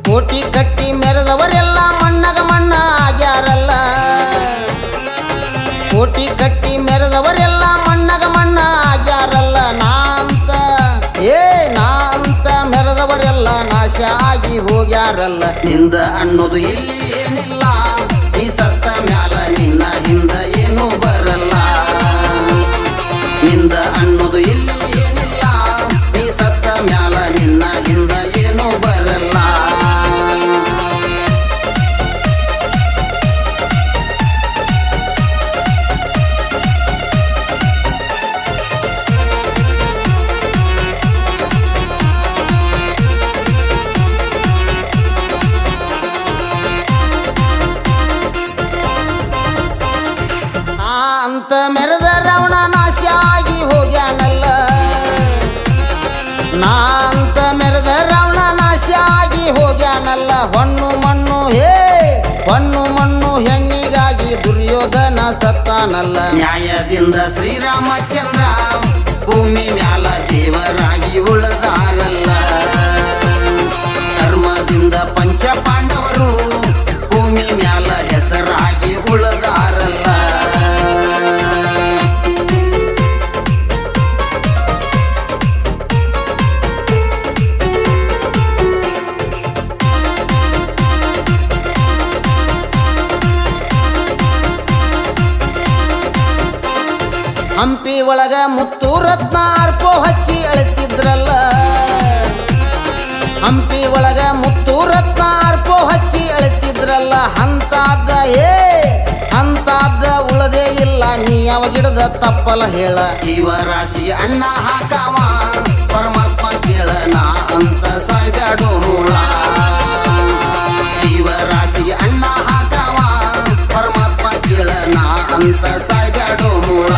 ಕೋಟಿ ಕಟ್ಟಿ ಮೆರೆದವರೆಲ್ಲ ಮಣ್ಣಗ ಮಣ್ಣ ಆಗ್ಯಾರಲ್ಲ. ಕೋಟಿ ಕಟ್ಟಿ ಮೆರೆದವರೆಲ್ಲ ಮಣ್ಣಗ ಮಣ್ಣ ಆಗ್ಯಾರಲ್ಲ. ನಾಂತ ಮೆರೆದವರೆಲ್ಲ ನಾಶ ಆಗಿ ಹೋಗ್ಯಾರಲ್ಲ. ನಿಂದ ಅನ್ನೋದು ಇಲ್ಲಿ ಏನಿಲ್ಲ, ನೀ ಸತ್ತ ಮ್ಯಾಲ ನಿನ್ನ ಹಿಂದ ಏನೂ ಬರಲ್ಲ. ನಿಂದ ಅನ್ನೋದು ಇಲ್ಲಿ ಏನಿಲ್ಲ, ನೀ ಸತ್ತ ಮ್ಯಾಲ ನಿನ್ನ ಹಿಂದ ಏನೂ ಬರಲ್ಲ. ಅಂತ ಮೆರೆದ ರಾವಣ ನಾಶ ಆಗಿ ಹೋಗ್ಯಾನಲ್ಲ. ಅಂತ ಮೆರೆದ ರಾವಣ ನಾಶ ಆಗಿ ಹೋಗ್ಯಾನಲ್ಲ. ಹೊನ್ನು ಮಣ್ಣು ಹೆಣ್ಣಿಗಾಗಿ ದುರ್ಯೋಧನ ಸತ್ತಾನಲ್ಲ. ನ್ಯಾಯದಿಂದ ಶ್ರೀರಾಮಚಂದ್ರ ಭೂಮಿ ಮ್ಯಾಲ ದೇವರಾಗಿ ಉಳಿದಾರಲ್ಲ. ಧರ್ಮದಿಂದ ಪಂಚ ಪಾಂಡವರು ಭೂಮಿ ಮ್ಯಾಲ ಹೆಸರಾಗಿ ಉಳಿದಾರಲ್ಲ. ಹಂಪಿ ಒಳಗ ಮುತ್ತು ರತ್ನ ಅರ್ಪೋ ಹಚ್ಚಿ ಅಳ್ತಿದ್ರಲ್ಲ. ಹಂಪಿ ಒಳಗ ಮುತ್ತು ರತ್ನ ಅರ್ಪೋ ಹಚ್ಚಿ ಅಳ್ತಿದ್ರಲ್ಲ. ಅಂತಾದ ಉಳದೇ ಇಲ್ಲ, ನೀ ಯಾವ ಗಿಡದ ತಪ್ಪಲ ಹೇಳ. ಜೀವರಾಶಿ ಅಣ್ಣ ಹಾಕಾವ ಪರಮಾತ್ಮ ಕೇಳ, ನಾ ಅಂತ ಸಾಯ್ಬ್ಯಾಡೋ ಮೂಳ. ಜೀವರಾಶಿ ಅಣ್ಣ ಹಾಕಾವ ಪರಮಾತ್ಮ ಕೇಳ, ನಾ ಅಂತ ಸಾಯ್ಬ್ಯಾಡೋ ಮೂಳ.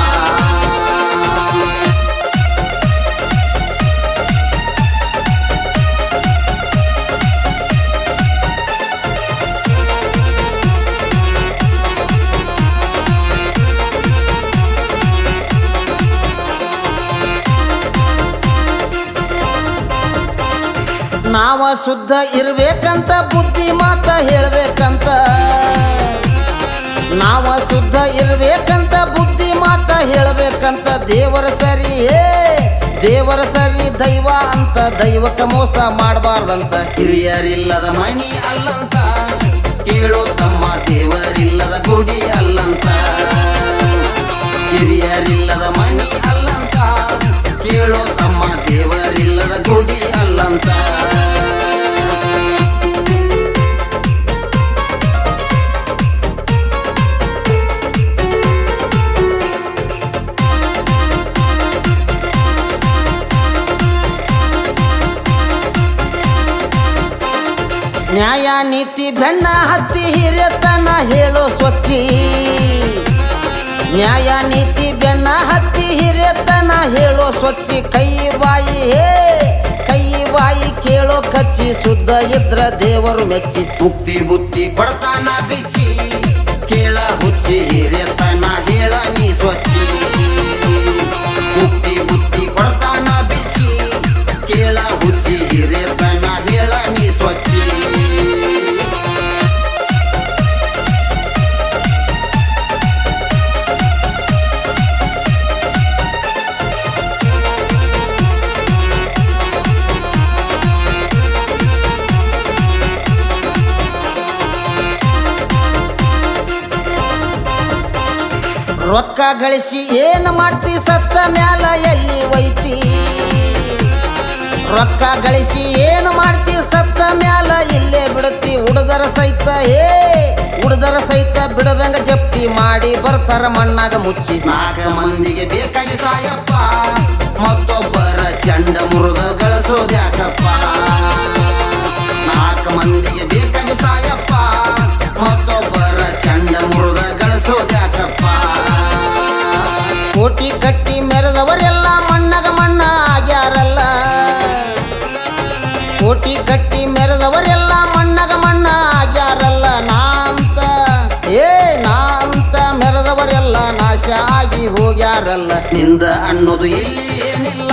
ನಾವ ಶುದ್ಧ ಇರ್ಬೇಕಂತ ಬುದ್ಧಿ ಮಾತ ಹೇಳ್ಬೇಕಂತ. ನಾವ ಶುದ್ಧ ಇರ್ಬೇಕಂತ ಬುದ್ಧಿ ಮಾತ ಹೇಳ್ಬೇಕಂತ. ದೇವರ ಸರಿ ದೈವ ಅಂತ ದೈವಕ್ಕೆ ಮೋಸ ಮಾಡಬಾರ್ದಂತ. ಹಿರಿಯರಿಲ್ಲದ ಮಣಿ ಅಲ್ಲಂತ ಕೇಳೋ ತಮ್ಮ, ದೇವರಿಲ್ಲದ ಗುಡಿ ಅಲ್ಲಂತ. ಹಿರಿಯರಿಲ್ಲದ ಮಣಿ ಅಲ್ಲಂತ ಕೇಳೋ ತಮ್ಮ, ದೇವರಿಲ್ಲದ ಗುಡಿ ಅಲ್ಲಂತ. ನ್ಯಾಯ ನೀತಿ ಬೆನ್ನ ಹತ್ತಿ ಹಿರಿಯತನ ಹೇಳೋ ಸ್ವಚ್ಛಿ. ನ್ಯಾಯ ನೀತಿ ಬೆನ್ನ ಹತ್ತಿ ಹಿರಿಯತನ ಹೇಳೋ ಸ್ವಚ್ಛಿ. ಕೈ ಬಾಯಿ ಕೇಳೋ ಕಚ್ಚಿ, ಶುದ್ಧ ಇದ್ರ ದೇವರು ಮೆಚ್ಚಿ. ಮುಕ್ತಿ ಬುದ್ಧಿ ಕೊಡ್ತಾನ ಬಿಚ್ಚಿ, ಕೇಳ ಹುಚ್ಚಿ ಹಿರಿಯತನ ಹೇಳ ನೀ ಸ್ವಚ್ಛಿ. ಮುಕ್ತಿ ಬುದ್ಧಿ ಕೊಡ್ತಾನ ಬಿಚ್ಚಿ, ಕೇಳ ಹುಚ್ಚಿ ಹಿರಿಯತನ ಹೇಳ ನೀ ಸ್ವಚ್ಛಿ. ರೊಕ್ಕ ಗಳಿಸಿ ಏನು ಮಾಡ್ತಿ, ಸತ್ತ ಮ್ಯಾಲ ಎಲ್ಲಿ ಒಯ್ತಿ. ರೊಕ್ಕ ಗಳಿಸಿ ಏನು ಮಾಡ್ತಿ, ಸತ್ತ ಮ್ಯಾಲ ಇಲ್ಲೇ ಬಿಡುತ್ತಿ. ಉಡದರ ಸಹಿತ ಬಿಡದಂಗ ಜಪ್ತಿ ಮಾಡಿ ಬರ್ತಾರ ಮಣ್ಣಾಗ ಮುಚ್ಚಿ. 4 ಮಂದಿಗೆ ಬೇಕಾಗಿ ಸಾಯಪ್ಪ, ಮತ್ತೊಬ್ಬರ ಚಂಡ ಮುರಿದ ಗಳಿಸೋದ್ಯಾಕಪ್ಪ. 4 ಮಂದಿಗೆ ಬೇಕಾಗಿ ಸಾಯಪ್ಪ, ಮತ್ತೊಬ್ಬರ ಚಂಡ ಮುರಿದ ಗಳಿಸೋದ್ಯಾಕಪ್ಪ. ಕೋಟಿ ಕಟ್ಟಿ ಮೆರೆದವರೆಲ್ಲ ಮಣ್ಣಗ ಮಣ್ಣ ಆಗ್ಯಾರಲ್ಲ. ಕೋಟಿ ಕಟ್ಟಿ ಮೆರೆದವರೆಲ್ಲ ಮಣ್ಣಗ ಮಣ್ಣ ಆಗ್ಯಾರಲ್ಲ. ನಾಂತ ಮೆರೆದವರೆಲ್ಲ ನಾಶ ಆಗಿ ಹೋಗ್ಯಾರಲ್ಲ. ನಿಂದ ಅನ್ನೋದು ಇಲ್ಲಿ ಏನಿಲ್ಲ,